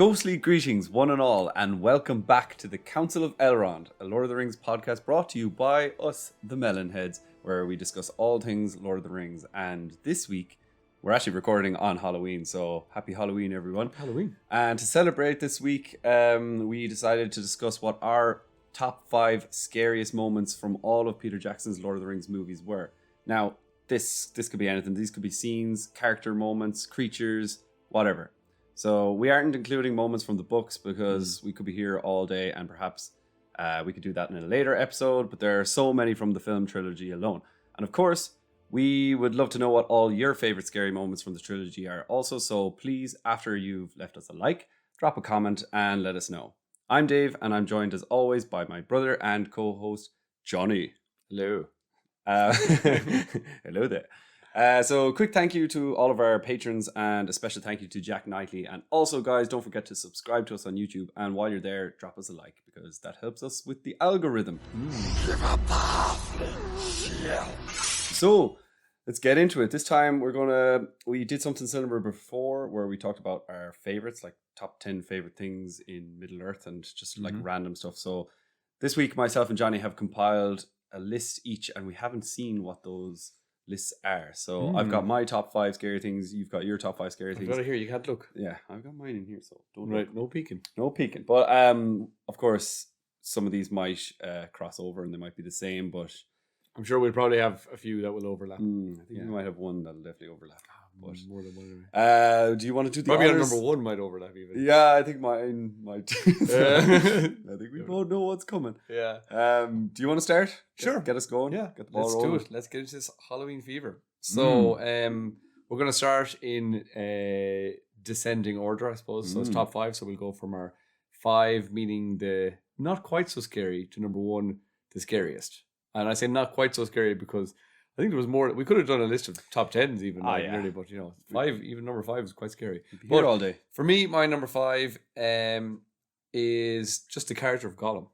Ghostly greetings, one and all, and welcome back to the Council of Elrond, a Lord of the Rings podcast brought to you by us, the Mellon Heads, where we discuss all things Lord of the Rings. And this week, we're actually recording on Halloween, so happy Halloween, everyone. Halloween. And to celebrate this week, we decided to discuss what our top 5 scariest moments from all of Peter Jackson's Lord of the Rings movies were. Now, this could be anything. These could be scenes, character moments, creatures, whatever. So we aren't including moments from the books because we could be here all day and perhaps we could do that in a later episode, but there are so many from the film trilogy alone. And of course, we would love to know what all your favorite scary moments from the trilogy are also, so please, after you've left us a like, drop a comment and let us know. I'm Dave and I'm joined as always by my brother and co-host, Johnny. Hello. Hello there. So quick thank you to all of our patrons and a special thank you to Jack Knightley. And also, guys, don't forget to subscribe to us on YouTube. And while you're there, drop us a like because that helps us with the algorithm. So let's get into it. This time we did something similar before where we talked about our favorites, like top 10 favorite things in Middle Earth and just like random stuff. So this week, myself and Johnny have compiled a list each and we haven't seen what those lists are. So I've got my top 5 scary things. You've got your top 5 scary things. I've got it here. You can't look. Yeah, I've got mine in here. So don't Right, look. no peeking. No peeking. But of course, some of these might cross over and they might be the same. But I'm sure we'll probably have a few that will overlap. I think we might have one that'll definitely overlap. But more than one. do you want to do the Probably our honors? number 1 might overlap even. Yeah, I think mine might. I think we both know what's coming. Yeah. Do you want to start? Sure. Get us going. Yeah. Get the ball Let's rolling. do it. Let's get into this Halloween fever. So we're going to start in descending order, I suppose. So it's top 5. So we'll go from our 5, meaning the not quite so scary, to number 1, the scariest. And I say not quite so scary because I think there was more. We could have done a list of top 10s even, really, but you know, 5, even number 5 is quite scary. But all day. For me, my number 5 is just the character of Gollum.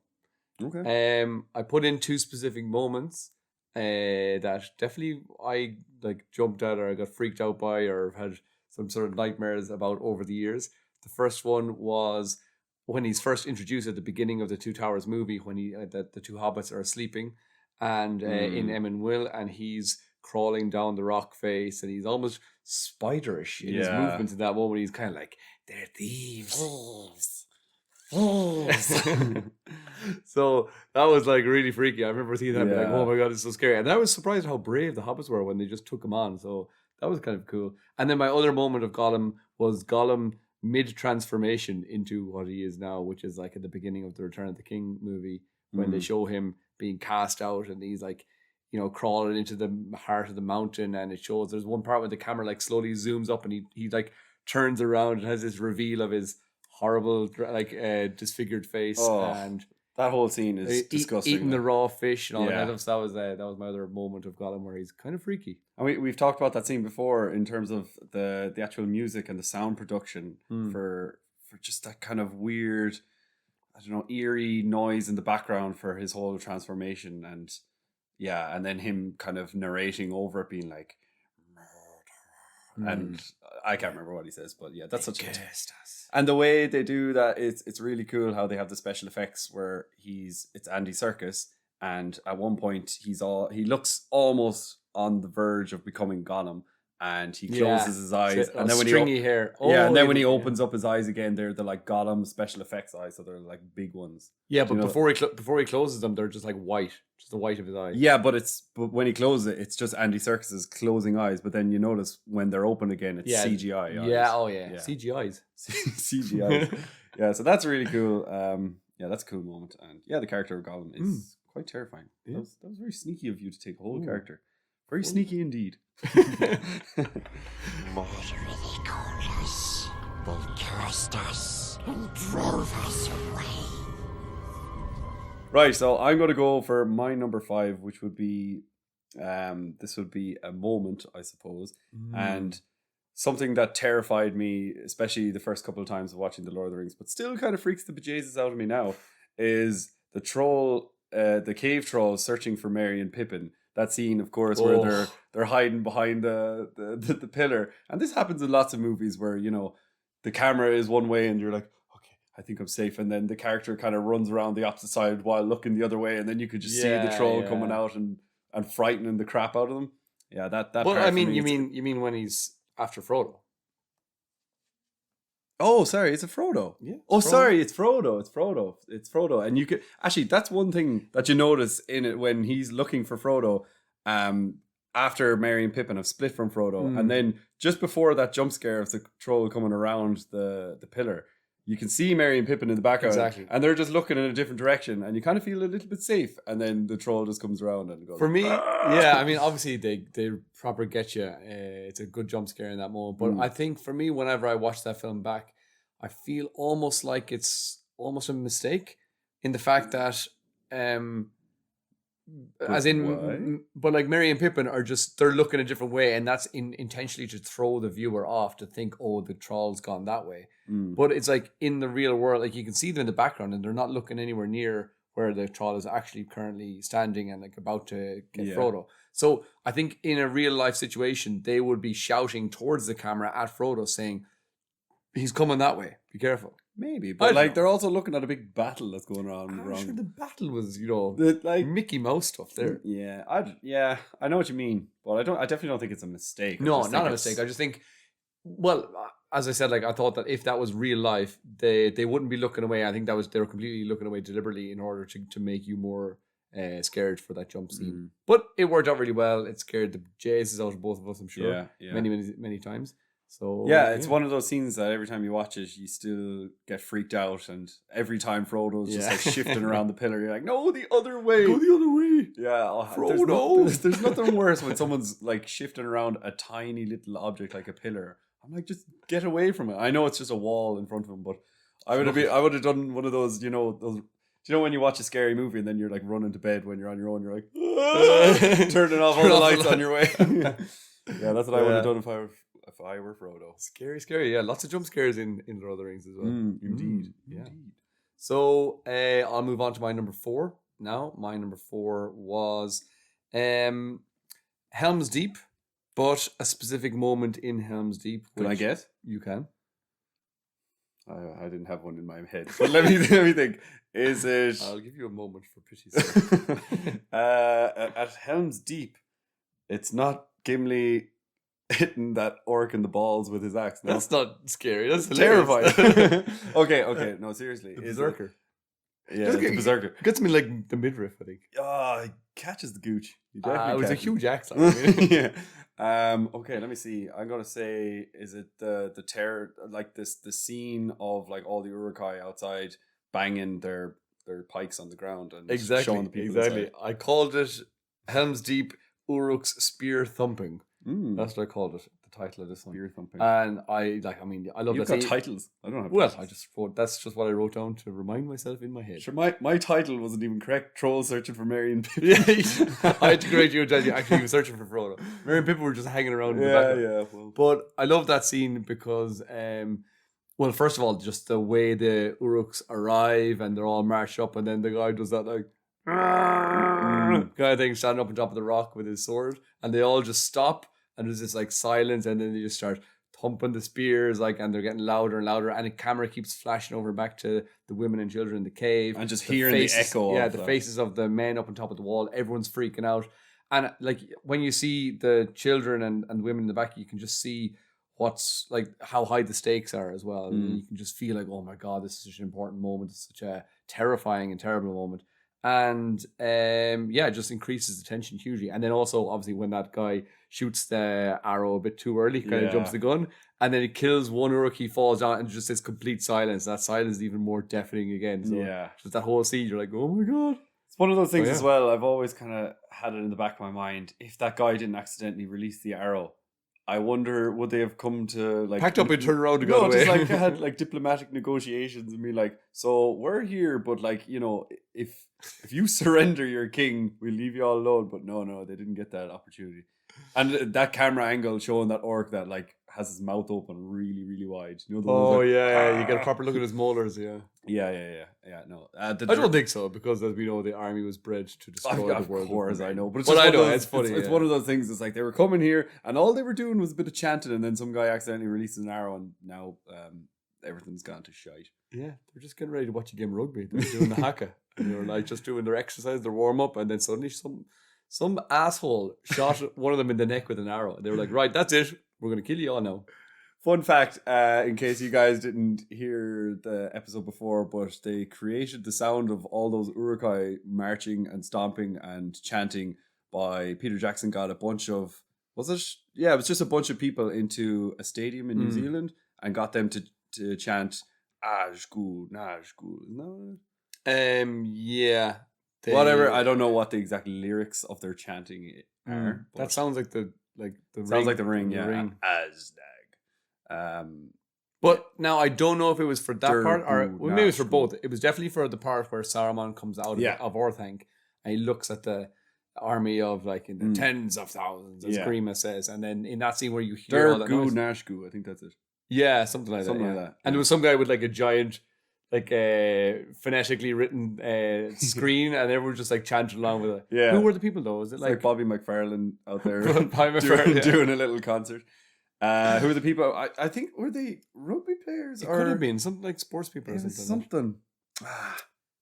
Okay. I put in 2 specific moments that definitely I like jumped at or I got freaked out by or had some sort of nightmares about over the years. The first one was when he's first introduced at the beginning of the Two Towers movie, when the 2 hobbits are sleeping. And in Emyn Will, and he's crawling down the rock face, and he's almost spiderish in his movements in that moment. He's kind of like, they're thieves. So that was like really freaky. I remember seeing that and being like, oh my god, it's so scary. And I was surprised how brave the hobbits were when they just took him on. So that was kind of cool. And then my other moment of Gollum was Gollum mid-transformation into what he is now, which is like at the beginning of the Return of the King movie, when they show him being cast out and he's like, you know, crawling into the heart of the mountain, and it shows there's one part where the camera like slowly zooms up and he like turns around and has this reveal of his horrible like disfigured face, and that whole scene is disgusting. Eating the raw fish and all that. So that was my other moment of Gollum where he's kind of freaky. And we've talked about that scene before in terms of the actual music and the sound production for just that kind of weird, I don't know, eerie noise in the background for his whole transformation, and then him kind of narrating over it, being like murder, and I can't remember what he says, but yeah, that's such a and the way they do that, it's really cool how they have the special effects where it's Andy Serkis, and at one point he looks almost on the verge of becoming Gollum. And he closes his eyes, and then when stringy hair. And then when he opens up his eyes again, they're like Gollum special effects eyes, so they're like big ones. Yeah, but before he closes them, they're just like white, just the white of his eyes. Yeah, but when he closes it, it's just Andy Serkis's closing eyes. But then you notice when they're open again, it's CGI eyes. Yeah, CGI's. CGI. Yeah, so that's really cool. That's a cool moment, and the character of Gollum is quite terrifying. Yeah. That was very sneaky of you to take a whole character. Very sneaky indeed. Murdery coolness will cast us and drove us away. Right, so I'm going to go for my number 5, which would be, this would be a moment, I suppose, and something that terrified me, especially the first couple of times of watching The Lord of the Rings, but still kind of freaks the bejesus out of me now, is the troll, the cave trolls searching for Merry and Pippin. That scene, of course, where they're hiding behind the pillar. And this happens in lots of movies where, you know, the camera is one way and you're like, I think I'm safe. And then the character kind of runs around the opposite side while looking the other way. And then you could just see the troll coming out and frightening the crap out of them. Yeah, that Well, part I for mean, me, you mean when he's after Frodo? Oh, sorry, it's a Frodo. Yeah. Sorry, it's Frodo. It's Frodo. And you could actually, that's one thing that you notice in it when he's looking for Frodo. After Merry and Pippin have split from Frodo, and then just before that jump scare of the troll coming around the pillar, you can see Merry and Pippin in the background, and they're just looking in a different direction, and you kind of feel a little bit safe. And then the troll just comes around and goes. For me, yeah, I mean, obviously they proper get you. It's a good jump scare in that moment, but I think for me, whenever I watch that film back, I feel almost like it's almost a mistake in the fact that. But like Merry and Pippin are just, they're looking a different way, and that's intentionally to throw the viewer off to think, oh, the troll's gone that way. But it's like in the real world, like you can see them in the background and they're not looking anywhere near where the troll is actually currently standing and like about to get Frodo. So I think in a real life situation, they would be shouting towards the camera at Frodo saying, he's coming that way, be careful. Maybe, but like they're also looking at a big battle that's going on. I'm sure the battle was, like Mickey Mouse stuff there. Yeah, I know what you mean, but I definitely don't think it's a mistake. No, not a mistake. I just think, well, as I said, like I thought that if that was real life, they wouldn't be looking away. I think they were completely looking away deliberately in order to make you more scared for that jump scene. But it worked out really well. It scared the Jesus out of both of us, I'm sure. Yeah. Many times. So it's one of those scenes that every time you watch it, you still get freaked out, and every time Frodo's just like shifting around the pillar, you're like, no, the other way. Go the other way. Yeah, Frodo. There's nothing worse when someone's like shifting around a tiny little object like a pillar. I'm like, just get away from it. I know it's just a wall in front of him, but I would have done one of those, those. Do you know when you watch a scary movie and then you're like running to bed when you're on your own, you're like turning off all the lights on your way. Yeah, that's what I would have done if I were Frodo. Scary. Yeah, lots of jump scares in Lord of the Rings as well. Indeed. Yeah. So I'll move on to my number 4 now. My number 4 was Helm's Deep, but a specific moment in Helm's Deep. Can I guess? You can. I didn't have one in my head, but let me think. Is it? I'll give you a moment for pity's sake. At Helm's Deep, it's not Gimli hitting that orc in the balls with his axe. No? That's not scary. That's terrifying. Okay. No, seriously. The Berserker. Yeah, the Berserker. Gets me like the midriff, I think. He catches the gooch. It was a huge axe. Yeah. Okay, let me see. I'm gonna say, is it the terror, like the scene of like all the Uruk-hai outside banging their pikes on the ground and showing the people inside. I called it Helm's Deep Uruk's spear thumping. That's what I called it. The title of this one. Spear thumping. And I love You've that. Got titles. I don't have. Well, titles. I just wrote. That's just what I wrote down to remind myself in my head. Sure, my title wasn't even correct. Troll searching for Merry and Pippin. Yeah, I had to correct you and tell you actually he was searching for Frodo. Merry and Pippin were just hanging around in the background. Yeah. Well. But I love that scene because, well, first of all, just the way the Uruks arrive and they're all marched up, and then the guy does that like kind of thing, standing up on top of the rock with his sword, and they all just stop. And there's this like silence, and then they just start thumping the spears, like, and they're getting louder and louder. And the camera keeps flashing over back to the women and children in the cave, and just hearing the echo. Yeah, the faces of the men up on top of the wall. Everyone's freaking out, and like when you see the children and women in the back, you can just see what's like how high the stakes are as well. And you can just feel like, oh my god, this is such an important moment. It's such a terrifying and terrible moment. And it just increases the tension hugely. And then also, obviously, when that guy shoots the arrow a bit too early, kind of jumps the gun, and then it kills one Uruk, he falls down, and just this complete silence. That silence is even more deafening again. So just that whole scene, you're like, oh my god. It's one of those things as well. I've always kind of had it in the back of my mind. If that guy didn't accidentally release the arrow, I wonder, would they have come to like packed up and turned around to go away? Just like had like diplomatic negotiations and be like, so we're here, but like, if you surrender your king, we'll leave you all alone. But no, they didn't get that opportunity. And that camera angle showing that orc that like has his mouth open really, really wide. You get a proper look at his molars. Yeah. No, I don't think so, because as we know, the army was bred to destroy the world. Of course, I know, but it's funny. It's one of those things. It's like they were coming here, and all they were doing was a bit of chanting, and then some guy accidentally releases an arrow, and now everything's gone to shite. Yeah, they're just getting ready to watch a game of rugby. They're doing the haka, and they're like just doing their exercise, their warm up, and then suddenly some asshole shot one of them in the neck with an arrow. They were like, "Right, that's it. We're gonna kill you all now." Fun fact, in case you guys didn't hear the episode before, but they created the sound of all those Urukai marching and stomping and chanting by Peter Jackson. Got a bunch of, was it? Yeah, it was just a bunch of people into a stadium in New Zealand and got them to chant Ajgul, Najgul. No, yeah. Whatever. I don't know what the exact lyrics of their chanting are. That sounds like the Sounds ring, like the ring, the yeah. ring. Azdag. But now I don't know if it was for that part or maybe it was for Najgul. both. It was definitely for the part where Saruman comes out of Orthanc and he looks at the army of like in the tens of thousands, as Grima says, and then in that scene where you hear all that noise. Nashgu, I think that's it. Yeah, something like that. And there was some guy with like a giant, like phonetically written screen, and everyone just like chanted along with it. Yeah. Who were the people though? Was it It's like Bobby McFarlane out there Bobby McFarlane, doing a little concert. Who are the people? I think, were they rugby players? It could have been something like sports people or It was something. something.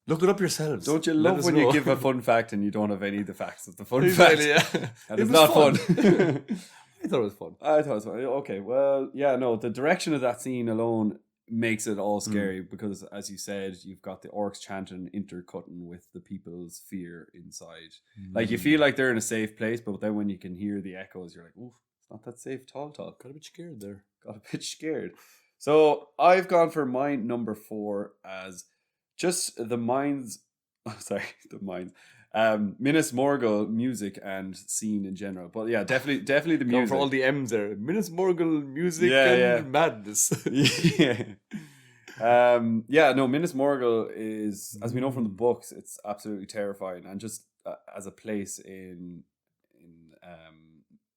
Look it up yourselves. Don't you Let love us when know. you give a fun fact and you don't have any of the facts of the fun Exactly, fact? yeah. And It it's was not fun. I thought it was fun. I thought it was fun. Okay, well, yeah, no, the direction of that scene alone makes it all scary because, as you said, you've got the orcs chanting, intercutting with the people's fear inside. Like, you feel like they're in a safe place, but then when you can hear the echoes, you're like, oof, it's not that safe at all. Got a bit scared there. Got a bit scared. So I've gone for my number 4 as just the minds. Oh, sorry, the minds. Minas Morgul music and scene in general, but yeah, definitely the Going music. for all the M's there. Minas Morgul music Yeah, madness. yeah. No, Minas Morgul is, as we know from the books, it's absolutely terrifying, and just as a place in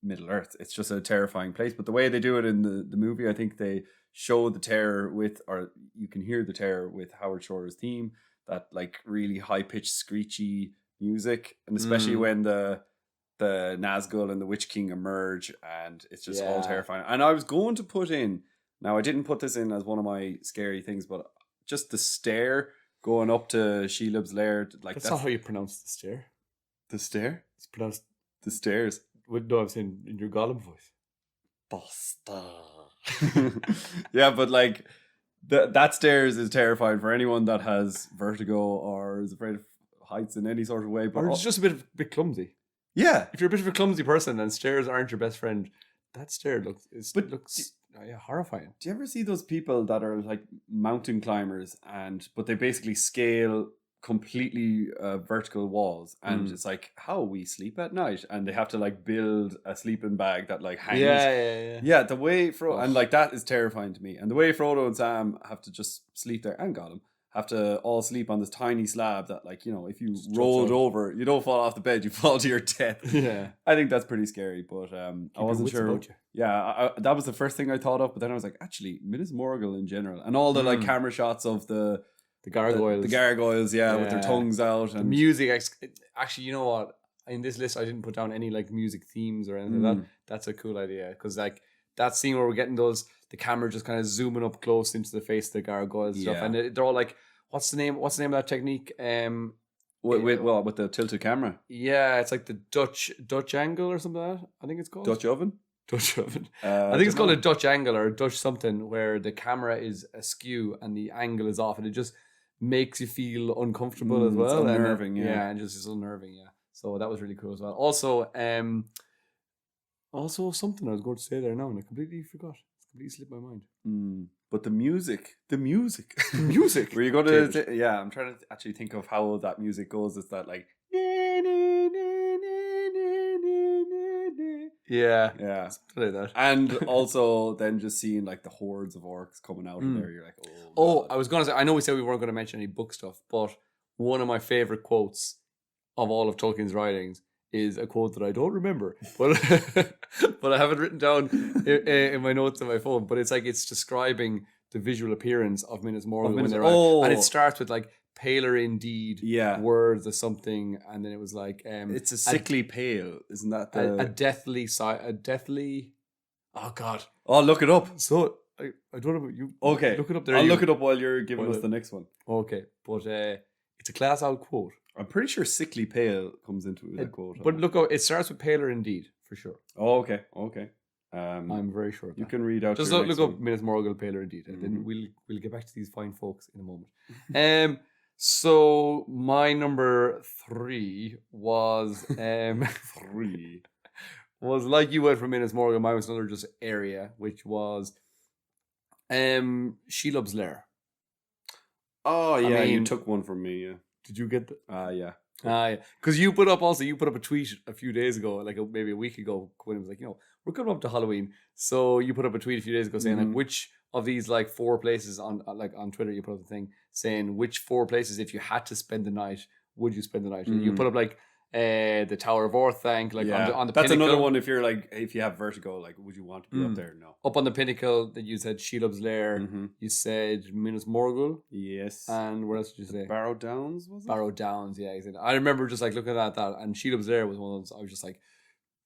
Middle Earth, it's just a terrifying place. But the way they do it in the movie, I think they show the terror with, or you can hear the terror with Howard Shore's theme, that like really high pitched screechy music, and especially when the Nazgul and the Witch King emerge, and it's just all terrifying. And I was going to put in, now I didn't put this in as one of my scary things, but just the stair going up to Shelob's lair, like That's not how you pronounce the stair. the stair, It's pronounced. the stairs. No, I'm saying in your Gollum voice. Basta. Yeah, but like that stairs is terrifying for anyone that has vertigo or is afraid of heights in any sort of way. But Or it's just a bit clumsy. yeah, If you're a bit of a clumsy person and stairs aren't your best friend, that stair looks horrifying. do you ever see those people that are like mountain climbers but they basically scale completely vertical walls, and it's like how we sleep at night, and they have to like build a sleeping bag that like hangs. Yeah, the way and like that is terrifying to me, and the way Frodo and Sam have to just sleep there, and Gollum have to all sleep on this tiny slab that, like, you know, if you rolled over, you don't fall off the bed, you fall to your death. Yeah, I think that's pretty scary, but I wasn't sure. Yeah, that was the first thing I thought of, but then I was like, actually, Minas Morgul in general, and all the like camera shots of the gargoyles, the gargoyles, with their tongues out, and the music. Actually, you know what? In this list, I didn't put down any like music themes or anything like that. That's a cool idea, because like that scene where we're getting the camera just kind of zooming up close into the face of the gargoyles and stuff, and they're all like, what's the name of that technique? with the tilted camera. Yeah, it's like the Dutch angle or something like that, I think it's called. Dutch oven. I think it's called a Dutch angle or a Dutch something, where the camera is askew and the angle is off, and it just makes you feel uncomfortable as well. It's unnerving, and just it's unnerving, yeah. So that was really cool as well. Also something I was going to say there now, and I completely forgot. It's completely slipped my mind. But the music. Music. Were you going to? I'm trying to actually think of how that music goes. It's that like. Yeah, something like that. And also then just seeing like the hordes of orcs coming out of there, you're like, oh, I was gonna say, I know we said we weren't gonna mention any book stuff, but one of my favorite quotes of all of Tolkien's writings is a quote that I don't remember, but I have it written down in my notes on my phone. But it's like, it's describing the visual appearance of Minas Morgul when they're out, and it starts with like paler indeed, words or something, and then it was like it's a sickly pale, isn't that a deathly oh god, look it up. So I don't know. You Okay. look it up there. I'll look it up while you're giving Well, us the next one. Okay, but it's a class out quote. I'm pretty sure sickly pale comes into that quote. But look, it starts with paler indeed for sure. Oh, okay. I'm very sure of that. You can read out. Just your look next up one. Minas Morgul paler indeed, and then we'll get back to these fine folks in a moment. So my number 3 was 3 was like you went from Minas Morgul. Mine was another just area, which was Shelob's Lair. Oh yeah, you mean- took one from me. Yeah. Did you get the? Yeah. Yeah, because you put up a tweet a few days ago, like maybe a week ago, when it was like, we're coming up to Halloween. So you put up a tweet a few days ago saying like which of these like 4 places on Twitter, you put up the thing saying which 4 places, if you had to spend the night, would you spend the night? And you put up like the Tower of Orthanc, like on the that's pinnacle. another one. If you're like, if you have vertigo, like, would you want to be up there? No. Up on the pinnacle, that you said Shelob's Lair. You said Minas Morgul. Yes. And what else did you say? Barrow Downs, was it? Barrow Downs, yeah. Exactly. I remember just like looking at that, and Shelob's Lair was one of those. I was just like,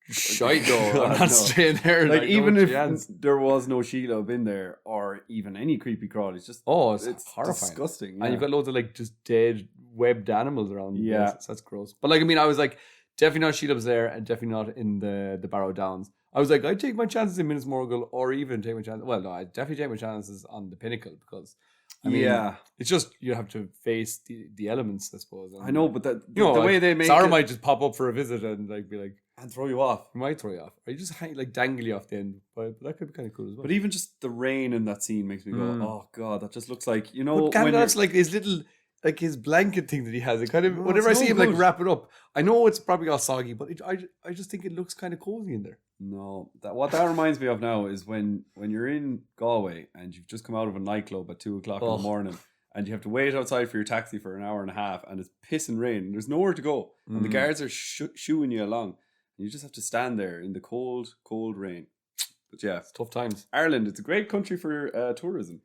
shite though. I'm not staying there. Like even if chance. there was no Shelob in there, or even any creepy crawl, it's just it's horrifying, disgusting. And you've got loads of like just dead webbed animals around. Yeah, so that's gross. But like, I mean, I was like, definitely not Shelob's Lair, and definitely not in the Barrow Downs. I was like, I'd take my chances in Minas Morgul, or even take my chances. Well, no, I'd definitely take my chances on the pinnacle, because I mean, it's just you have to face the elements, I suppose. And, I know, but the like, way they make Sarah it, might just pop up for a visit and like be like, and throw you off. He might throw you off, or you just like dangle you off the end. But that could be kind of cool as well. But even just the rain in that scene makes me go, oh god, that just looks like, But Gandalf's like his little, like his blanket thing that he has. It kind of, whenever I see him like wrap it up, I know it's probably all soggy, but I just think it looks kind of cozy in there. No, what that reminds me of now is when you're in Galway and you've just come out of a nightclub at 2:00 in the morning, and you have to wait outside for your taxi for an hour and a half, and it's pissing rain, and there's nowhere to go, and the guards are shooing you along, and you just have to stand there in the cold rain. But yeah, it's tough times. Ireland, it's a great country for tourism.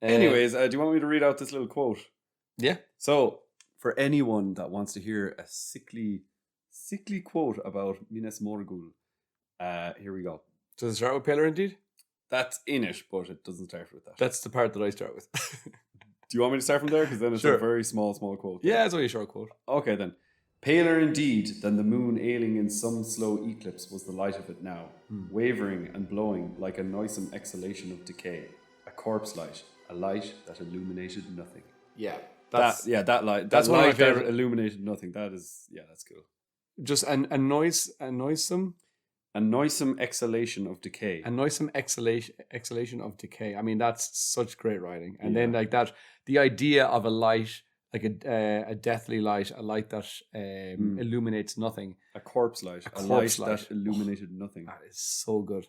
Anyways, do you want me to read out this little quote? Yeah. So, for anyone that wants to hear a sickly quote about Minas Morgul, here we go. Does it start with Paler indeed? That's in it, but it doesn't start with that. That's the part that I start with. Do you want me to start from there? Because then it's a very small quote. Yeah, it's only a short quote. Okay, then. Paler indeed than the moon ailing in some slow eclipse was the light of it now, wavering and blowing like a noisome exhalation of decay, a corpse light, a light that illuminated nothing. Yeah. That light. That's one of my favorite. That illuminated nothing. That's cool. Just a noisome exhalation of decay. A noisome exhalation of decay. I mean, that's such great writing. And then like that, the idea of a light, like a deathly light, a light that illuminates nothing. A corpse light. A light that illuminated nothing. That is so good.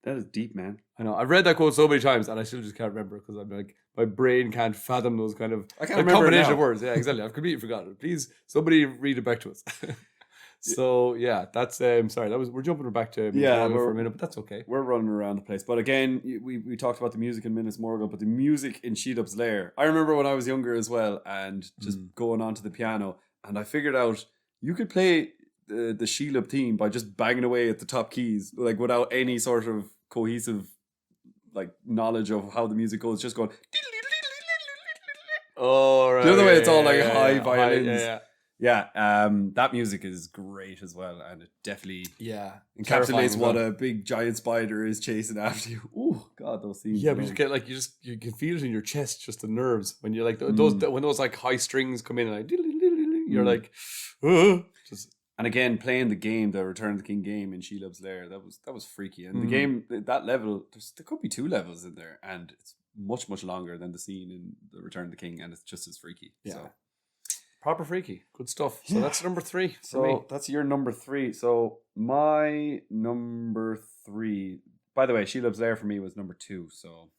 That is deep, man. I know. I've read that quote so many times, and I still just can't remember, because I'm like, my brain can't fathom those kind of combination of words. Yeah, exactly. I've completely forgotten it. Please, somebody read it back to us. So yeah, that's sorry. We're jumping back to for a minute, but that's okay. We're running around the place. But again, we talked about the music in Minas Morgul, but the music in Shelob's Lair. I remember when I was younger as well, and just going onto the piano, and I figured out you could play the Shelob theme by just banging away at the top keys, like without any sort of cohesive like knowledge of how the music goes, just going. Oh, right. The other way, it's all like high violins. Yeah. That music is great as well, and it definitely encapsulates what a big giant spider is chasing after you. Oh God, those scenes. Yeah, but you get like you can feel it in your chest, just the nerves when you're like when those like high strings come in, and like you're like, just. And again, playing the game, the Return of the King game in Shelob's Lair, that was freaky. And the game, that level, there could be 2 levels in there, and it's much longer than the scene in the Return of the King, and it's just as freaky. Yeah. So. Proper freaky. Good stuff. So that's number 3 for so me. That's your number 3. So my number 3, by the way, Shelob's Lair for me was number 2. So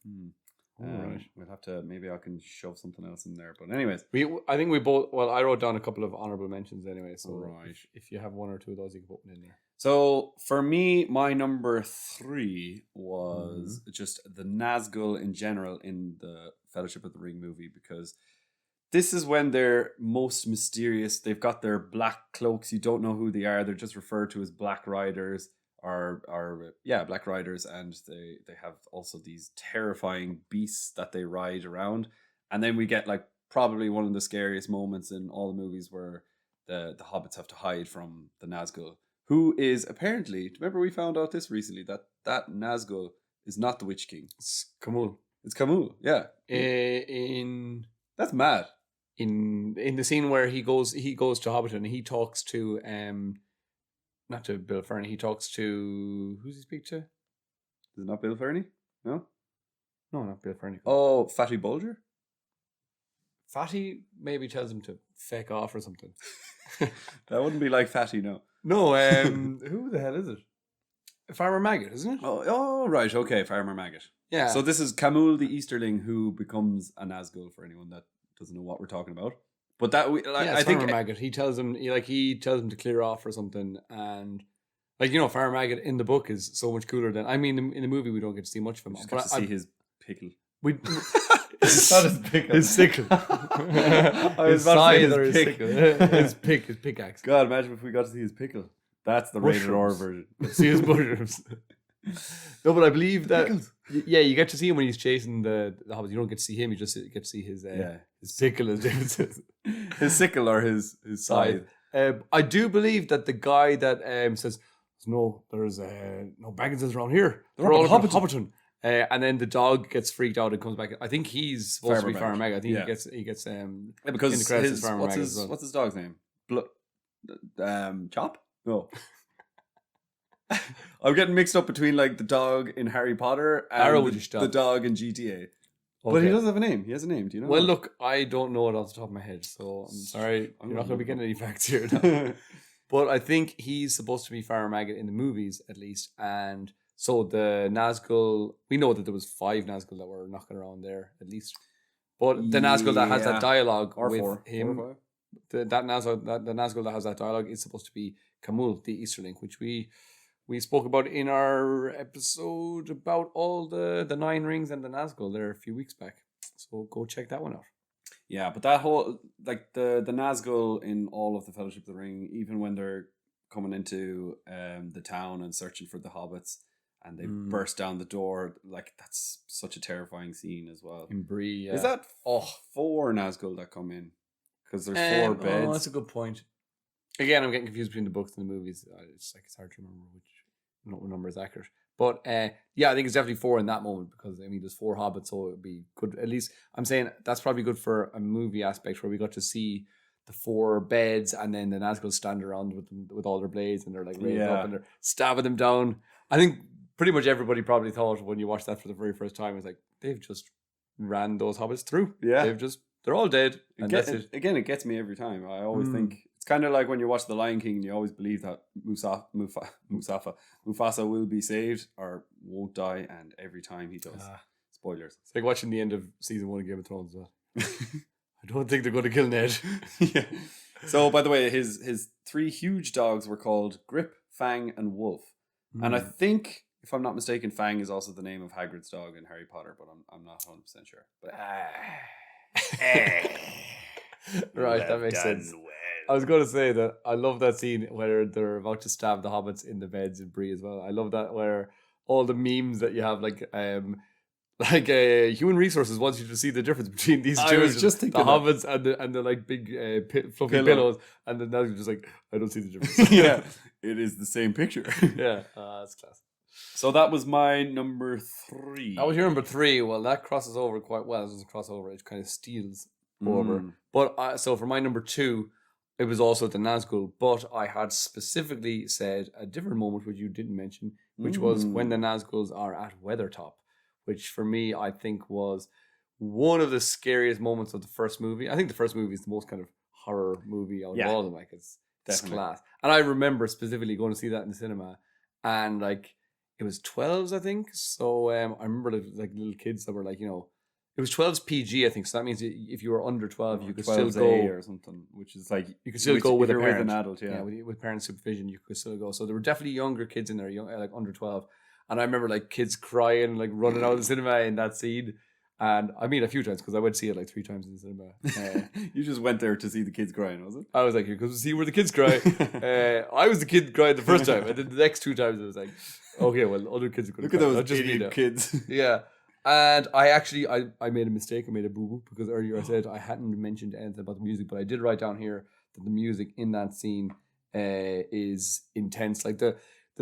right. We'll have to, maybe I can shove something else in there. But anyways. I think we both, well, I wrote down a couple of honorable mentions anyway. So right. if you have 1 or 2 of those, you can put one in there. So for me, my number 3 was just the Nazgul in general in the Fellowship of the Ring movie, because this is when they're most mysterious. They've got their black cloaks. You don't know who they are. They're just referred to as Black Riders. are Black Riders, and they have also these terrifying beasts that they ride around. And then we get like probably one of the scariest moments in all the movies where the hobbits have to hide from the Nazgul, who is apparently, remember we found out this recently, that Nazgul is not the Witch King. It's Camul. It's Camul, yeah. That's mad. In the scene where he goes to Hobbiton and he talks to not to Bill Ferny, he talks to, who's he speak to? Is it not Bill Ferny? No, not Bill Ferny. Oh, Fatty Bulger. Fatty maybe tells him to feck off or something. That wouldn't be like Fatty, no. No, who the hell is it? Farmer Maggot, isn't it? Oh, right, okay, Farmer Maggot. Yeah. So this is Camul the Easterling who becomes a Nazgul, for anyone that doesn't know what we're talking about. But that I think Farmer Maggot. He tells him to clear off or something, and Farmer Maggot in the book is so much cooler than, in the movie we don't get to see much of him. Just got to see his pickle. It's not his pickle. His sickle. His scythe or his sickle. His pickaxe. God, imagine if we got to see his pickle. That's the rated R version. See his mushrooms. No, but I believe that you get to see him when he's chasing the hobbits. You don't get to see him. You just get to see his pickle, as David says. His sickle or his scythe. I do believe that the guy that says no Bagginses around here. They're all up in Hobbiton. And then the dog gets freaked out and comes back. I think he's supposed to be Farmer Maggot. I think he gets because in the credits as Farmer Maggot. What's his dog's name? Chop? No. I'm getting mixed up between like the dog in Harry Potter and the dog in GTA. Okay. But he does have a name. He has a name. Do you know? Well, look, I don't know it off the top of my head, so I'm sorry. You're not going to be getting any facts here. No. But I think he's supposed to be Farmer Maggot in the movies, at least. And so the Nazgul, we know that there was 5 Nazgul that were knocking around there, at least. But the Nazgul that has that dialogue with him, the Nazgul that has that dialogue is supposed to be Camul, the Easterling, which we spoke about in our episode about all the 9 rings and the Nazgul there a few weeks back. So go check that one out. Yeah, but that whole, like the Nazgul in all of the Fellowship of the Ring, even when they're coming into the town and searching for the hobbits and they burst down the door, like that's such a terrifying scene as well. In Bree, yeah. Is that 4 Nazgul that come in? Because there's 4 beds. Oh, that's a good point. Again, I'm getting confused between the books and the movies. It's hard to remember what number is accurate. But I think it's definitely 4 in that moment because there's 4 hobbits, so it would be good. At least I'm saying that's probably good for a movie aspect where we got to see the 4 beds and then the Nazgul stand around with all their blades and they're like raised up and they're stabbing them down. I think pretty much everybody probably thought when you watched that for the very first time, it's like they've just ran those hobbits through. Yeah, they're all dead. And that's it. Again, it gets me every time. I always think it's kind of like when you watch The Lion King and you always believe that Mufasa will be saved or won't die, and every time he does. Spoilers. It's like watching the end of season 1 of Game of Thrones as well. I don't think they're going to kill Ned. Yeah. So, by the way, his 3 huge dogs were called Grip, Fang, and Wolf. And I think, if I'm not mistaken, Fang is also the name of Hagrid's dog in Harry Potter, but I'm not 100% sure. But right, that makes sense. Well. I was going to say that I love that scene where they're about to stab the hobbits in the beds in Bree as well. I love that where all the memes that you have, like Human Resources wants you to see the difference between these two. The hobbits and the like big fluffy pillows, and then now you're just like, I don't see the difference. Yeah, it is the same picture. Yeah, that's class. So that was my number 3. That was your number 3. Well, that crosses over quite well. It doesn't cross over; it kind of steals over. But so for my number 2. It was also the Nazgul, but I had specifically said a different moment which you didn't mention, which was when the Nazguls are at Weathertop, which for me I think was one of the scariest moments of the first movie. I think the first movie is the most kind of horror movie out of all of them. Like it's class. And I remember specifically going to see that in the cinema, and like it was 12s, I think. So I remember like little kids that were like, it was 12's PG, I think. So that means if you were under 12, you could still go or something, which is like you could still go with a parent, with an adult, with parent supervision, you could still go. So there were definitely younger kids in there, like under 12. And I remember like kids crying, like running out of the cinema in that scene. And I mean a few times because I went to see it like 3 times in the cinema. You just went there to see the kids crying, was it? I was like, here goes to see where the kids cry. I was the kid crying the first time, and then the next 2 times I was like, okay, well, other kids are going to Look cry. at Not those just me idiot now. kids. Yeah. And I actually, I made a mistake. I made a boo-boo because earlier I said I hadn't mentioned anything about the music, but I did write down here that the music in that scene is intense. Like the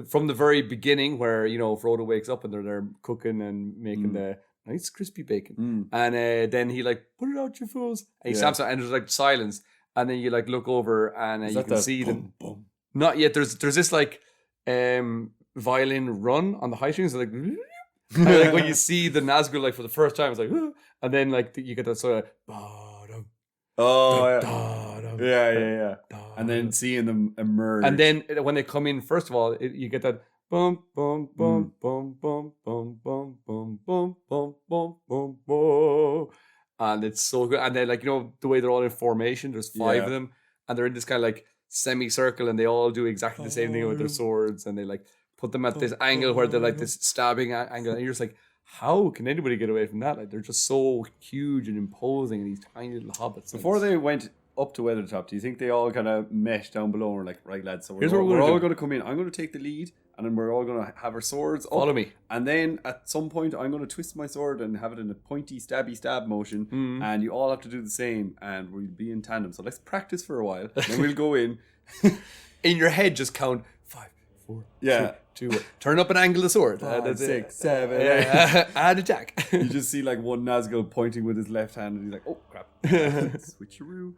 from the very beginning where, you know, Frodo wakes up and they're there cooking and making the nice crispy bacon. And then he like, put it out, you fools. And he stamps out and there's like silence. And then you like look over and you can see them. Boom. Not yet. There's this like violin run on the high strings. Like, and like when you see the Nazgul like for the first time, it's like, and then like you get that sort of, Yeah. And then seeing them emerge. and then when they come in, first of all, you get that boom, boom, boom, boom, boom, boom, boom, boom, boom, boom, boom, boom, boom, and it's so good. And then like, you know, the way they're all in formation, there's 5 of them, and they're in this kind of like semicircle, and they all do exactly the same thing with their swords, and they like put them at this angle where they're like this stabbing angle, and you're just like, how can anybody get away from that? Like, they're just so huge and imposing, these tiny little hobbits. Before they went up to Weathertop, do you think they all kind of meshed down below and were like, right, lads, so Here's what we're we're all gonna going to come in. I'm going to take the lead, and then we're all going to have our swords up. Follow me. And then at some point, I'm going to twist my sword and have it in a pointy, stabby stab motion, and you all have to do the same, and we'll be in tandem. So let's practice for a while, then we'll go in. In your head, just count 5, 4, Yeah. 2, 1. Turn up and angle the sword. 5, 6, 7, 8. And attack. You just see like one Nazgul pointing with his left hand, and he's like, "Oh crap!" Switcheroo.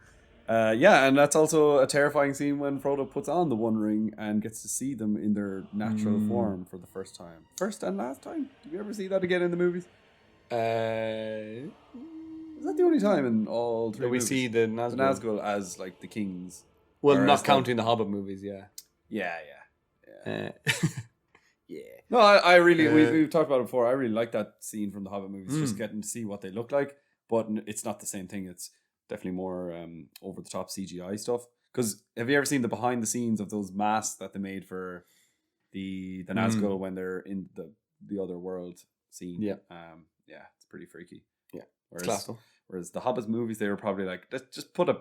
Yeah, and that's also a terrifying scene when Frodo puts on the One Ring and gets to see them in their natural form for the first time. First and last time. Do you ever see that again in the movies? Is that the only time in all 3 we movies? see the Nazgul. The Nazgul as like the kings. Well, Or not as counting the Hobbit movies, yeah. Yeah. Yeah. No, I really, we've talked about it before. I really like that scene from the Hobbit movies, just getting to see what they look like. But it's not the same thing. It's definitely more over the top CGI stuff. Because have you ever seen the behind the scenes of those masks that they made for the Nazgul when they're in the other world scene? Yeah. Yeah, it's pretty freaky. Yeah. Whereas the Hobbit movies, they were probably like, let's just put a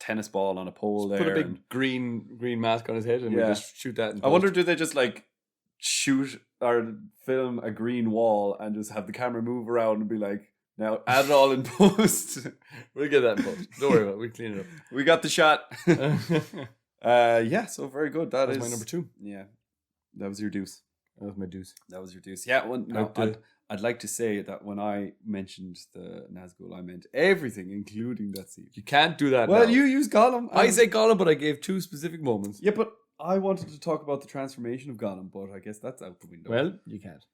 tennis ball on a pole there. Put a big green mask on his head and we just shoot that. I wonder, do they just like shoot or film a green wall and just have the camera move around and be like, now add it all in post? We'll get that in post. Don't worry about it. We'll clean it up. We got the shot. Yeah, so very good. That was is my number 2. Yeah, that was your deuce. That was my deuce. That was your deuce. Yeah, I'd like to say that when I mentioned the Nazgul, I meant everything, including that scene. You can't do that. Well, now. you use Gollum. I say Gollum, but I gave 2 specific moments. Yeah, but I wanted to talk about the transformation of Gollum, but I guess that's out the window. Well, you can't.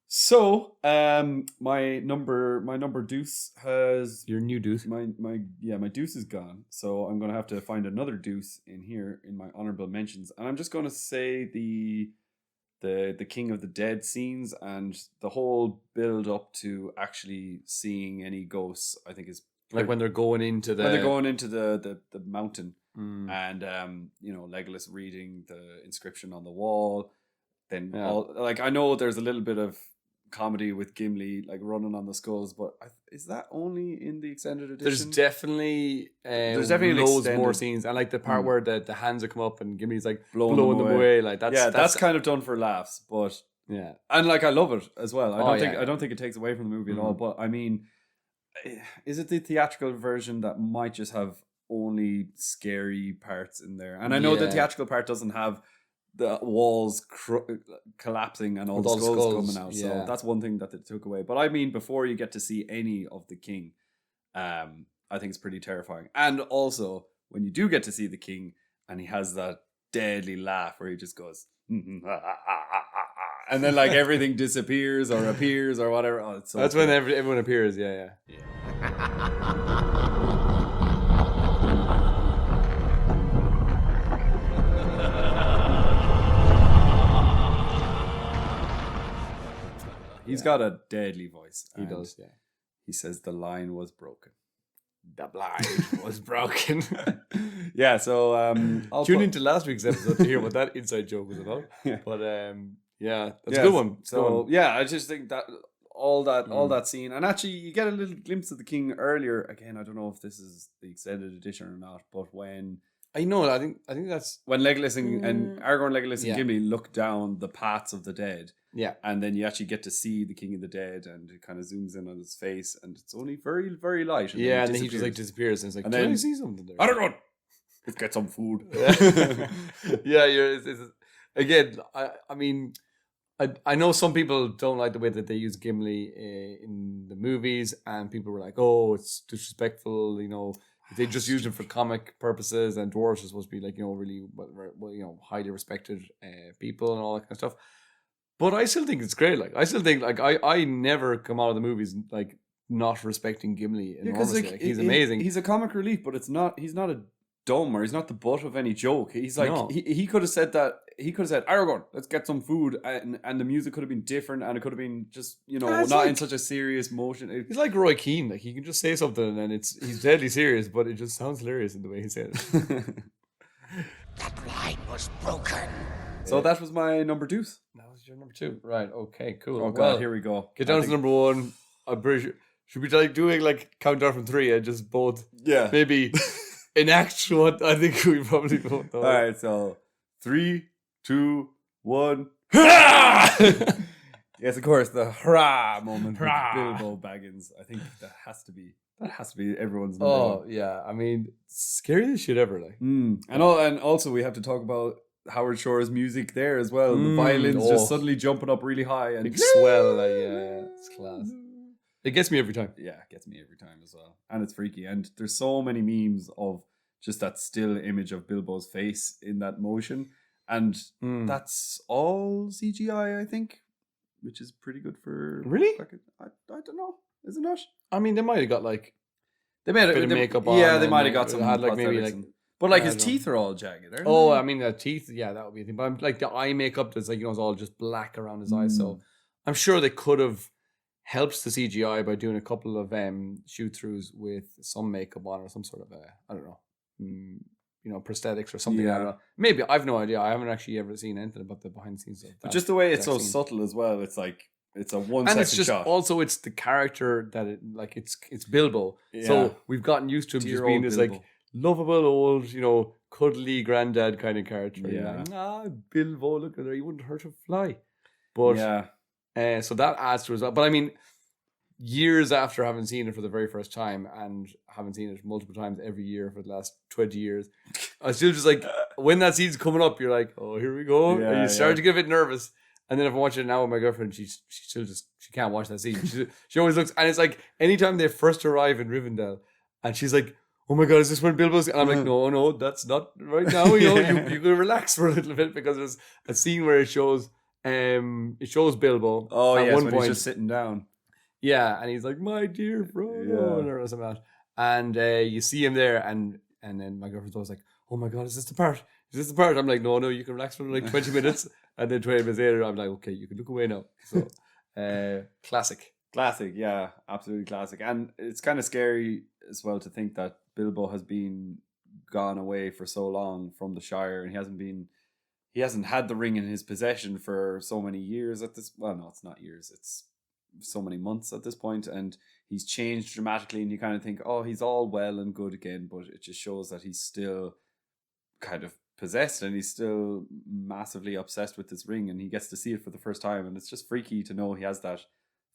So, my number deuce has Your new deuce. my deuce is gone. So I'm gonna have to find another deuce in here in my honorable mentions, and I'm just gonna say the King of the Dead scenes and the whole build up to actually seeing any ghosts. I think is Like when they're going into the mountain. And you know, Legolas reading the inscription on the wall. Then I know there's a little bit of comedy with Gimli like running on the skulls, but is that only in the extended edition? There's definitely loads more scenes, and like the part where the hands are come up and Gimli's like blowing them away. Like that's kind of done for laughs, but yeah, and like I love it as well. I don't think it takes away from the movie at all. But I mean, is it the theatrical version that might just have only scary parts in there? And I know the theatrical part doesn't have the walls collapsing and all the skulls coming out. So that's one thing that they took away. But I mean, before you get to see any of the king, I think it's pretty terrifying. And also, when you do get to see the king and he has that deadly laugh where he just goes, and then like everything disappears or appears or whatever. Oh, it's so that's when everyone appears. Yeah. He's got a deadly voice. He does, yeah. He says the line was broken. The blind was broken. Yeah, so I'll tune into last week's episode to hear what that inside joke was about. Yeah. But that's a good one. So yeah, I just think that all that scene. And actually, you get a little glimpse of the king earlier. Again, I don't know if this is the extended edition or not, but when I know. I think that's when Legolas and Aragorn, Legolas, Yeah. and Gimli look down the paths of the dead, yeah. and then you actually get to see the king of the dead, and it kind of zooms in on his face, and it's only very, very light. And And then he just like disappears, and it's like, And can I then- see something there? Aragorn, let's get some food. Yeah, it's again. I mean, I know some people don't like the way that they use Gimli in the movies, and people were like, "Oh, it's disrespectful." They just used him for comic purposes, and dwarves are supposed to be like really well, highly respected people and all that kind of stuff. But I still think it's great. Like I still think I never come out of the movies like not respecting Gimli enormously. Like, he's amazing. He's a comic relief, but he's not a dumb, or he's not the butt of any joke. He's like No. he could have said that. He could have said, Aragorn, let's get some food, and the music could have been different, and it could have been just It's not like- in such a serious motion. He's like Roy Keane. Like he can just say something and he's deadly serious, but it just sounds hilarious in the way he said it. That line was broken. So that was my number 2. That was your number 2, right? Okay, cool. Oh god, Well, here we go. get down I to think- number 1. I'm pretty sure. Should we like doing like countdown from 3 and just both Yeah. maybe enact what I think we probably both know. All right, so 3, 2, 1. Yes, of course, the hurrah moment Hurrah. with Bilbo Baggins. I think that has to be everyone's number Oh one. yeah, I mean, scariest shit ever. Like And also we have to talk about Howard Shore's music there as well. The Mm, violins oh. just suddenly jumping up really high and big swell. Like yeah, it's class. It gets me every time. Yeah, it gets me every time as well. And it's freaky. And there's so many memes of just that still image of Bilbo's face in that motion. And that's all CGI, I think, which is pretty good for... Really? I don't know. Is it not? I mean, they might have got like They made bit of makeup on. Yeah, they and might have got some had like maybe prosthetics like. and- but like I his don't know. teeth are all jagged, aren't Oh, they? I mean the teeth. Yeah, that would be a thing. But I'm like the eye makeup. That's like it's all just black around his eyes. So I'm sure they could have helped the CGI by doing a couple of shoot throughs with some makeup on or some sort of I don't know, prosthetics or something. I Yeah. don't know. Maybe I've no idea. I haven't actually ever seen anything about the behind the scenes of that. But just the way it's so that scene. subtle as well. It's like it's a 1 And second it's just shot. also it's the character that it's Bilbo. Yeah. So we've gotten used to him Dear just being old this Bilbo. like lovable old, cuddly granddad kind of character. You're Yeah. like, Bilbo, look at her, you wouldn't hurt a fly. But yeah. so that adds to it as well. But I mean, years after having seen it for the very first time and having seen it multiple times every year for the last 20 years, I still just like when that scene's coming up, you're like, oh, here we go. Yeah, and you start yeah. to get a bit nervous. And then if I'm watching it now with my girlfriend, she still just she can't watch that scene. She always looks, and it's like anytime they first arrive in Rivendell, and she's like, "Oh my god, is this when Bilbo's?" And I'm like, "No, that's not right now. You can relax for a little bit because there's a scene where it shows Bilbo. Oh, at yes, one when point. he's just sitting down. Yeah, and he's like, "My dear Frodo," Yeah. or something like that. And you see him there, and then my girlfriend's always like, "Oh my god, is this the part? Is this the part?" I'm like, "No, you can relax for like 20 minutes." And then 20 minutes later, I'm like, "Okay, you can look away now." So, classic. Classic, yeah, absolutely classic. And it's kind of scary as well to think that Bilbo has been gone away for so long from the Shire, and he hasn't had the ring in his possession for so many years at this. Well, no, it's not years. It's so many months at this point, and he's changed dramatically. And you kind of think, oh, he's all well and good again, but it just shows that he's still kind of possessed, and he's still massively obsessed with this ring, and he gets to see it for the first time, and it's just freaky to know he has that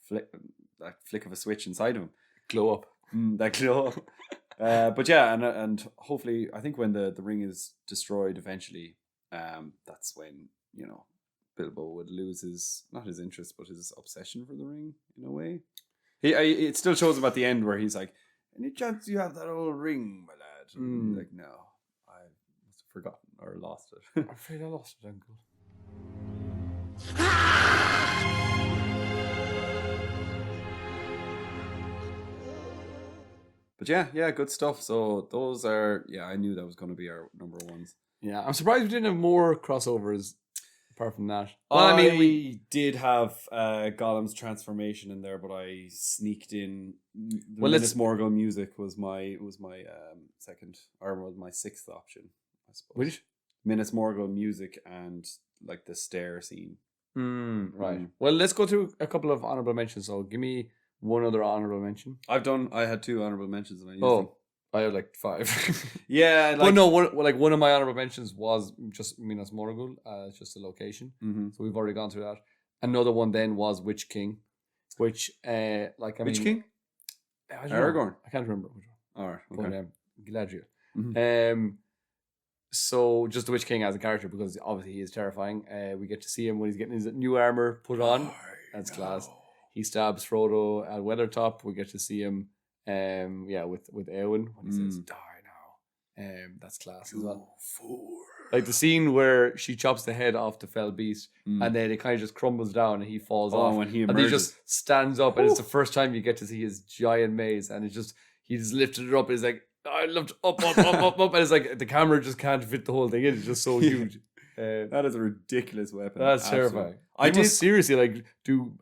flick of a switch inside him. Glow up. That glow. But yeah, and hopefully, I think when the ring is destroyed eventually, that's when Bilbo would lose not his interest, but his obsession for the ring in a way. It still shows him at the end where he's like, "Any chance you have that old ring, my lad?" And he's like, "No, I must have forgotten or lost it." I'm afraid I lost it, Uncle. But yeah, good stuff. So those are, I knew that was going to be our number ones. Yeah, I'm surprised we didn't have more crossovers apart from that. Well, Well, I mean, we did have Gollum's transformation in there, but I sneaked in. Well, Minas Morgul music was my second, or was my sixth option, I suppose. Which? Minas Morgul music and like the stair scene. Right. Well, let's go through a couple of honorable mentions. So give me one other honorable mention. I had 2 honorable mentions and I used them. I had like 5. Yeah, but no, one of my honorable mentions was just Minas Morgul. It's just a location. Mm-hmm. So we've already gone through that. Another one then was Witch King, which Witch King? I don't know. Aragorn. I can't remember which one. All right. Okay. But Galadriel. Mm-hmm. So just the Witch King as a character, because obviously he is terrifying. We get to see him when he's getting his new armor put on. That's class. He stabs Frodo at Weathertop. We get to see him, with Eowyn when he says, "Die now." That's class as well. Like the scene where she chops the head off the fell beast, and then it kind of just crumbles down, and he falls off. When he emerges. And he just stands up, and it's the first time you get to see his giant mace, and it's just he just lifted it up. And he's like, I loved up, and it's like the camera just can't fit the whole thing in. It's just so huge. That is a ridiculous weapon. That's terrifying. I just seriously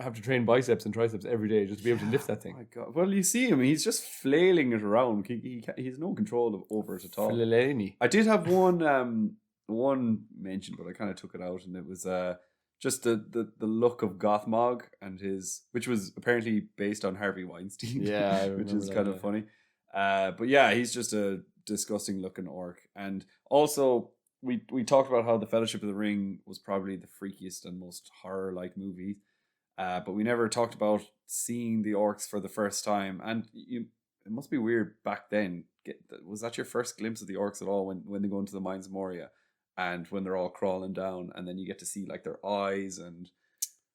have to train biceps and triceps every day just to be able to lift that thing. Oh my God. Well, you see him; he's just flailing it around. He has no control over it at all. Flailani. I did have one mention, but I kind of took it out, and it was just the look of Gothmog and which was apparently based on Harvey Weinstein. Yeah, which is kind of funny. But yeah, he's just a disgusting looking orc. And also, we talked about how the Fellowship of the Ring was probably the freakiest and most horror like movie. But we never talked about seeing the orcs for the first time. And it must be weird back then. Was that your first glimpse of the orcs at all when they go into the Mines of Moria and when they're all crawling down, and then you get to see like their eyes and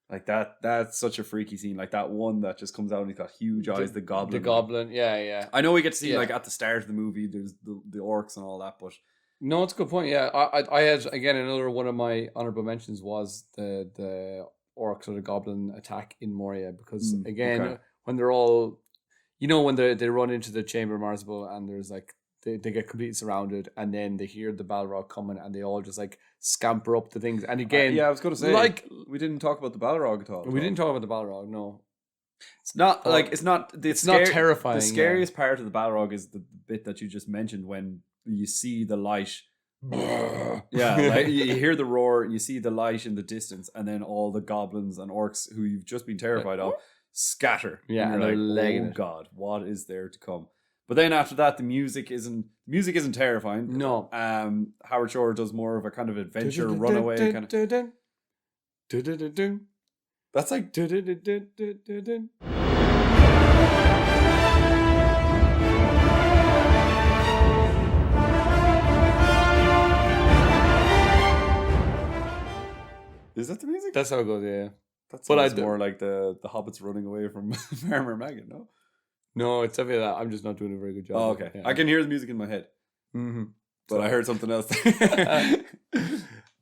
like that's such a freaky scene. Like that one that just comes out and he's got huge eyes, the goblin. The goblin, yeah. I know we get to see like at the start of the movie there's the orcs and all that, but no, it's a good point. Yeah, I had again another one of my honorable mentions was the orcs or the goblin attack in Moria, because when they're all, when they run into the Chamber of Marzible and there's like they get completely surrounded, and then they hear the Balrog coming and they all just like scamper up the things. And again, I was going to say, like, we didn't talk about the Balrog at all. We didn't talk about the Balrog. No, it's not it's not terrifying. The scariest part of the Balrog is the bit that you just mentioned when you see the light. Like you hear the roar, you see the light in the distance, and then all the goblins and orcs who you've just been terrified of scatter. Yeah, and you're like, oh God, what is there to come? But then after that, the music isn't terrifying. No. Howard Shore does more of a kind of adventure runaway kind of. That's like. Is that the music? That's how it goes, yeah. That's more like the hobbits running away from Farmer Maggot, no? No, it's definitely that. I'm just not doing a very good job. Oh, okay. Yeah. I can hear the music in my head. Mm-hmm. But I heard something else.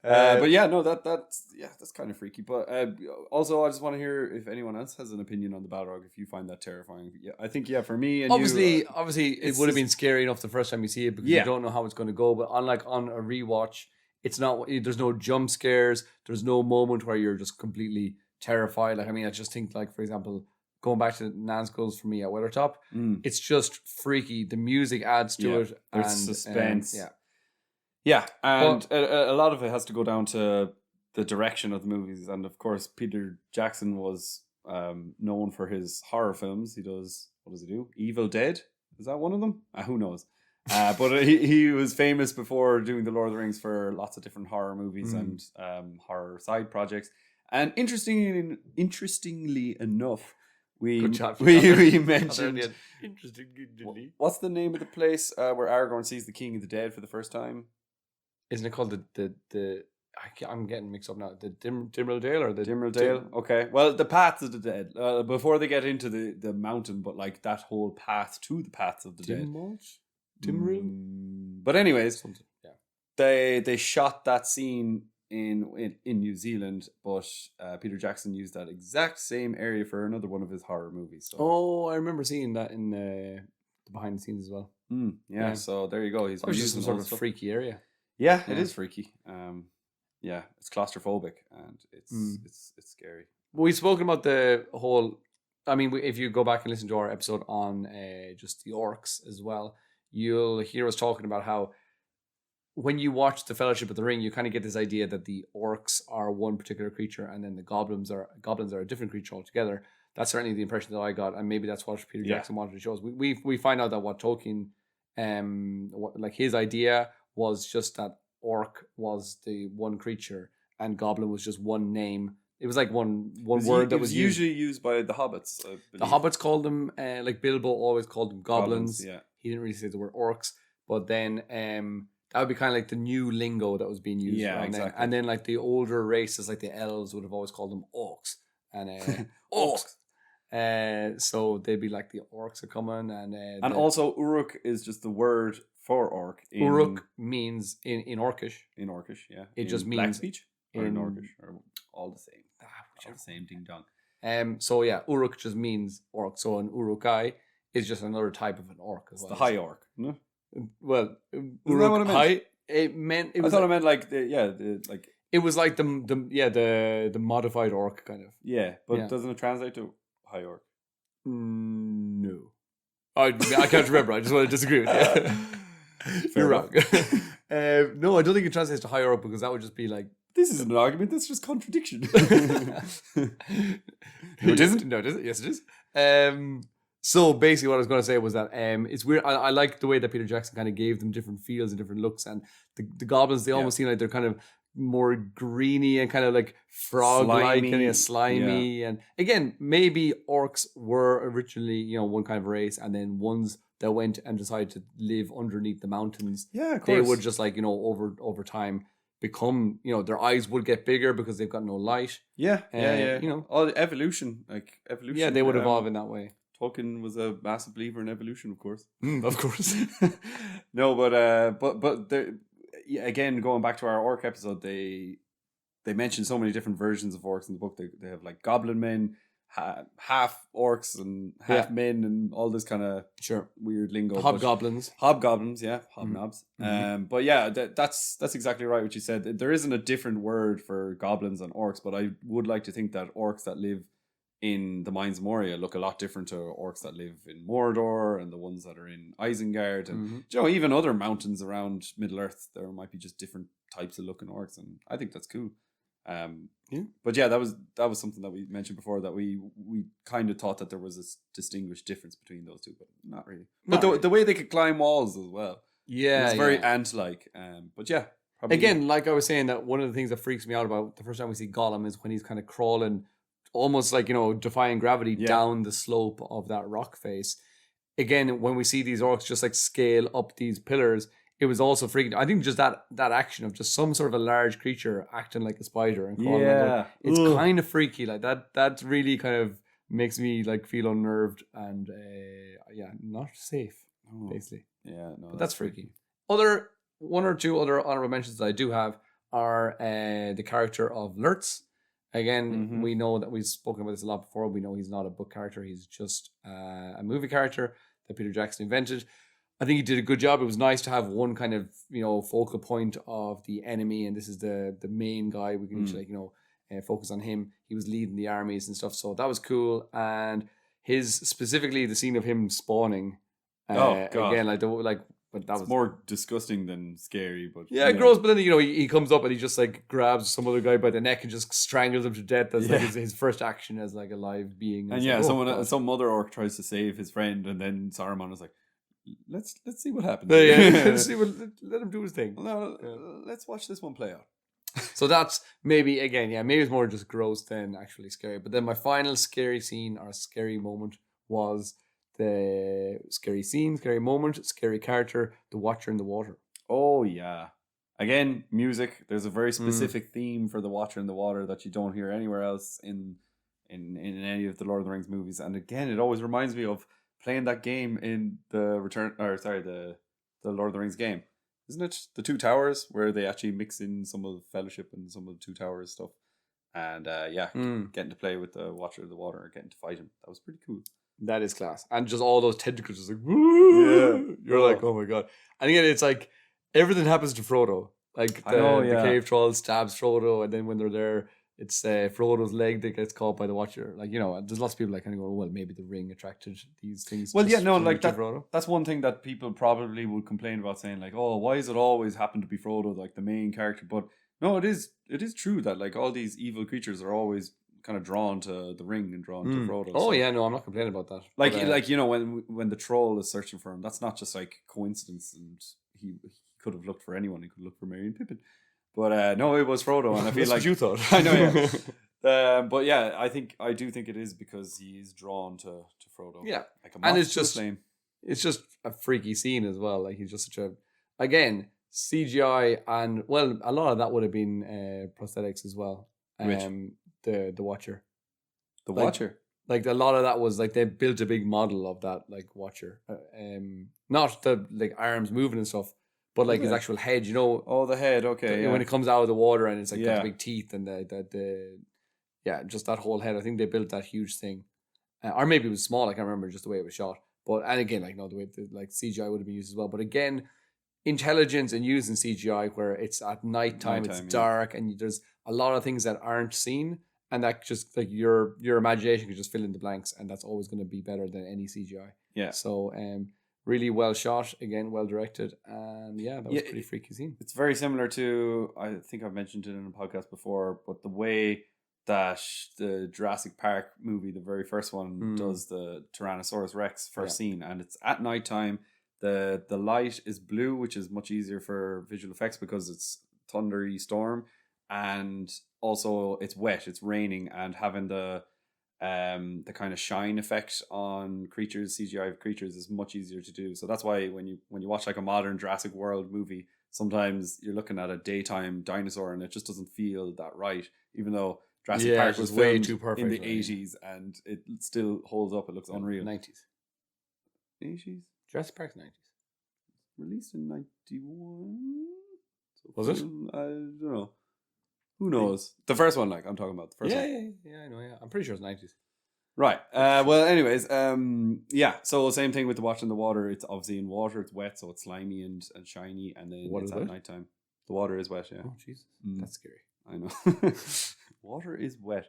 But yeah, no, that's kind of freaky. But also, I just want to hear if anyone else has an opinion on the Balrog, if you find that terrifying. Yeah, I think, for me and obviously, it would have been scary enough the first time you see it because you don't know how it's going to go. But unlike on a rewatch, it's not. There's no jump scares. There's no moment where you're just completely terrified. Like, I mean, I just think, like, for example, going back to Nazgul's for me at Weathertop, it's just freaky. The music adds to it. There's suspense. Yeah, and a lot of it has to go down to the direction of the movies. And of course, Peter Jackson was known for his horror films. He does, what does he do? Evil Dead? Is that one of them? Who knows? But he was famous before doing the Lord of the Rings for lots of different horror movies and horror side projects. And interestingly enough, we mentioned what's the name of the place where Aragorn sees the King of the Dead for the first time? Isn't it called the I'm getting mixed up now. The Dimril Dale or the Dimril Dale? Okay. Well, the Paths of the Dead. Before they get into the mountain, but like that whole path to the Paths of the Dead. Dimril? But anyways, they shot that scene in New Zealand, but Peter Jackson used that exact same area for another one of his horror movies. So. Oh, I remember seeing that in the behind the scenes as well. Yeah, so there you go. He's just some sort of freaky area. Yeah, it is freaky. It's claustrophobic and it's scary. We've spoken about the whole. I mean, if you go back and listen to our episode on just the orcs as well, you'll hear us talking about how when you watch the Fellowship of the Ring, you kind of get this idea that the orcs are one particular creature, and then the goblins are a different creature altogether. That's certainly the impression that I got, and maybe that's what Peter Jackson wanted to show us. We find out that what Tolkien, like his idea was just that orc was the one creature, and goblin was just one name. It was like one word that was usually used by the hobbits. The hobbits called them, like Bilbo always called them goblins. Yeah, he didn't really say the word orcs, but then that would be kind of like the new lingo that was being used. Yeah, exactly. And then like the older races, like the elves, would have always called them orcs and orcs. So they'd be like the orcs are coming, and also Uruk is just the word for orc. Uruk means in Orcish. In Orcish, yeah. It just means black speech or in Orcish, or all the same. Whichever. Same ding dong. So yeah, Uruk just means orc. So an Urukai is just another type of an orc as well. The high orc. No? Well, Isn't that what it meant? High. It meant. I thought it meant like like. It was like the modified orc kind of. Yeah, but doesn't it translate to high orc? No. I can't remember. I just want to disagree with you. You're wrong. No, I don't think it translates to high orc because that would just be like. This isn't an argument. That's just contradiction. No, it isn't. No, it isn't. Yes, it is. So basically, what I was going to say was that it's weird. I like the way that Peter Jackson kind of gave them different feels and different looks, and the goblins, they almost seem like they're kind of more greeny and kind of like frog-like and slimy. And again, maybe orcs were originally, one kind of race, and then ones that went and decided to live underneath the mountains. Yeah, of course. They would just like over time become, their eyes would get bigger because they've got no light. Yeah. All the evolution. Yeah, they would evolve in that way. Tolkien was a massive believer in evolution, of course. Of course. No, but again, going back to our orc episode, they mentioned so many different versions of orcs in the book. They have like goblin men, half orcs and half men, and all this kind of weird lingo. Hobgoblins, yeah, hobnobs. But yeah, that's exactly right what you said. There isn't a different word for goblins and orcs, but I would like to think that orcs that live in the Mines of Moria look a lot different to orcs that live in Mordor and the ones that are in Isengard, and even other mountains around Middle Earth. There might be just different types of looking orcs, and I think that's cool. But yeah, that was something that we mentioned before, that we kind of thought that there was a distinguished difference between those two, but not really. But the way they could climb walls as well, it's very ant-like. But yeah, probably. Again, like I was saying, that one of the things that freaks me out about the first time we see Gollum is when he's kind of crawling, almost like defying gravity down the slope of that rock face. Again, when we see these orcs just like scale up these pillars, it was also freaking. I think just that action of just some sort of a large creature acting like a spider and crawling it's kind of freaky. Like that really kind of makes me like feel unnerved and not safe, basically. Yeah, no, but that's freaky. Other one or two other honorable mentions that I do have are the character of Lurtz. Again, we know that we've spoken about this a lot before. We know he's not a book character. He's just a movie character that Peter Jackson invented. I think he did a good job. It was nice to have one kind of, focal point of the enemy. And this is the main guy. We can each focus on him. He was leading the armies and stuff. So that was cool. And specifically the scene of him spawning. Again, but that was more disgusting than scary, but gross. But then he comes up and he just like grabs some other guy by the neck and just strangles him to death. That's like his first action as like a live being. And some other orc tries to save his friend, and then Saruman is like, "Let's see what happens." Let him do his thing. Let's watch this one play out. So that's maybe it's more just gross than actually scary. But then my final scary scene or scary moment was the scary scene, scary moment, scary character, the Watcher in the Water. Oh yeah. Again, music. There's a very specific theme for the Watcher in the Water that you don't hear anywhere else in any of the Lord of the Rings movies. And again, it always reminds me of playing that game in the Lord of the Rings game. Isn't it the Two Towers, where they actually mix in some of the Fellowship and some of the Two Towers stuff? And getting to play with the Watcher of the Water, getting to fight him. That was pretty cool. That is class. And just all those tentacles just like, woo! You're like, oh my god. And again, it's like everything happens to Frodo. Like the cave troll stabs Frodo, and then when they're there, it's Frodo's leg that gets caught by the Watcher. Like, you know, there's lots of people like kind of go, well, maybe the ring attracted these things. Well, yeah, just no, to like Frodo. that's one thing that people probably would complain about, saying like, oh, why does it always happen to be Frodo, like the main character? But no, it is true that like all these evil creatures are always kind of drawn to the ring and drawn to Frodo. Oh so. yeah, no, I'm not complaining about that. Like, But, like you know, when the troll is searching for him, that's not just like coincidence, and he could have looked for anyone. He could look for Merry and Pippin, but no, it was Frodo, and I feel that's like what you thought. I know, yeah. But yeah, I do think it is because he is drawn to Frodo. Yeah, like and it's moth to a just flame. it's just a freaky scene as well. Like he's just such a again CGI, and well, a lot of that would have been prosthetics as well. The Watcher. The Like, Watcher. Like a lot of that was like they built a big model of that like Watcher, not the like arms moving and stuff, but like his Okay. actual head. You know, Oh, the head. Okay, when yeah. it comes out of the water and it's like got Yeah. the big teeth and the just that whole head. I think they built that huge thing, or maybe it was small. I can't remember just the way it was shot. But and again, like no, the way like CGI would have been used as well. But again, intelligence and using CGI where it's at nighttime, it's Nighttime, yeah. dark, and there's a lot of things that aren't seen. And that just like your imagination could just fill in the blanks, and that's always going to be better than any CGI. Yeah. So really well shot, again, well directed, and yeah, that was Yeah, pretty freaky scene. It's very similar to, I think I've mentioned it in a podcast before, but the way that the Jurassic Park movie, the very first one, does the Tyrannosaurus Rex first scene, and it's at nighttime. The light is blue, which is much easier for visual effects because it's thundery storm, and also it's wet, it's raining, and having the kind of shine effect on creatures, CGI creatures, is much easier to do. So that's why when you watch like a modern Jurassic World movie, sometimes you're looking at a daytime dinosaur and it just doesn't feel that right, even though Jurassic Park was way filmed too perfect in the right? 80s and it still holds up. It looks unreal. 90s. 80s? Jurassic Park's 90s. Released in 91? So Was it? I don't know. Who knows? The first one, like I'm talking about the first one. Yeah, I know. Yeah, I'm pretty sure it's 90s. Right. Well, anyways, yeah. So same thing with the Watch in the Water. It's obviously in water. It's wet, so it's slimy and shiny, and then Water it's is at wet? nighttime. The water is wet. Yeah. Oh, Jesus, that's scary. I know. Water is wet.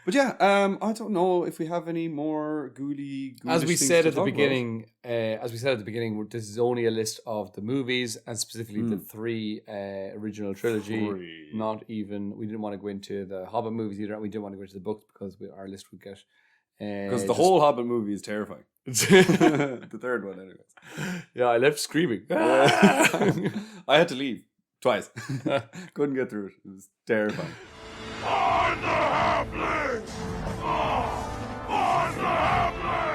But yeah, I don't know if we have any more ghoulish As we things said to at the talk about. beginning, this is only a list of the movies and specifically the 3 original trilogy. 3. Not even, we didn't want to go into the Hobbit movies either. And we didn't want to go into the books because our list would get Because the whole Hobbit movie is terrifying. The third one, anyways. Yeah, I left screaming. I had to leave twice. Couldn't get through it. It was terrifying. On the halflings! On the halflings!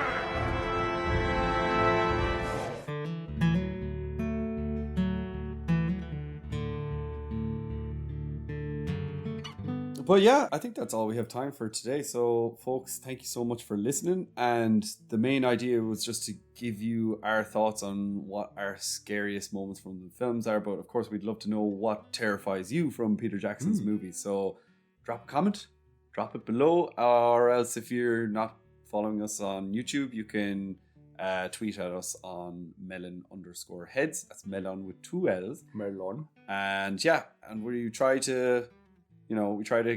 But yeah, I think that's all we have time for today. So, folks, thank you so much for listening. And the main idea was just to give you our thoughts on what our scariest moments from the films are. But of course, we'd love to know what terrifies you from Peter Jackson's movies. So, drop a comment, drop it below, or else if you're not following us on YouTube, you can tweet at us on Mellon_Heads. That's Mellon with 2 L's. Mellon. And yeah, and we try to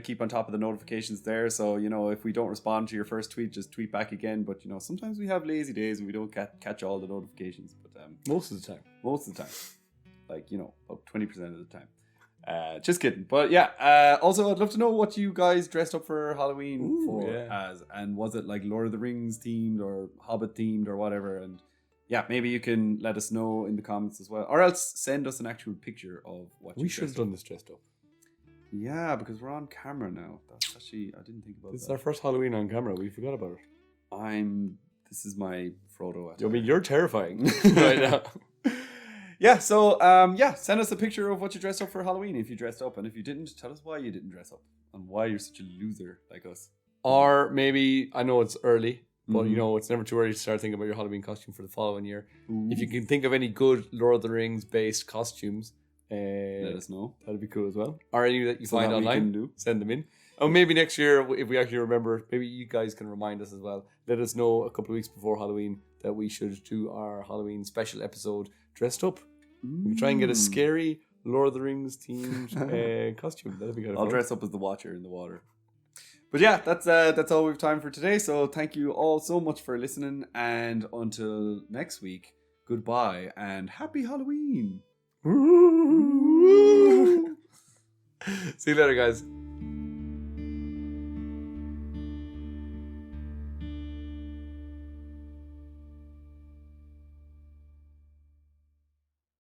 keep on top of the notifications there. So, if we don't respond to your first tweet, just tweet back again. But, sometimes we have lazy days and we don't catch all the notifications. But Most of the time. most of the time, like, about 20% of the time. Just kidding. But yeah, also I'd love to know what you guys dressed up for Halloween as. And was it like Lord of the Rings themed or Hobbit themed or whatever? And yeah, maybe you can let us know in the comments as well. Or else send us an actual picture of what We you should have dressed done this dressed up. Yeah, because we're on camera now. That's actually, I didn't think about This is that. our first Halloween on camera. We forgot about it. This is my Frodo. I mean, you're terrifying right now. Yeah, so, send us a picture of what you dressed up for Halloween if you dressed up. And if you didn't, tell us why you didn't dress up and why you're such a loser like us. Or maybe, I know it's early, but it's never too early to start thinking about your Halloween costume for the following year. If you can think of any good Lord of the Rings based costumes, let us know. That'd be cool as well. Or any that you So find that we online, can do. send them in. Or maybe next year, if we actually remember, maybe you guys can remind us as well. Let us know a couple of weeks before Halloween that we should do our Halloween special episode dressed up. We can try and get a scary Lord of the Rings themed costume. That'd be kind of I'll fun. dress up as the Watcher in the water. But yeah, that's all we've time for today. So thank you all so much for listening, and until next week, goodbye and happy Halloween. See you later, guys.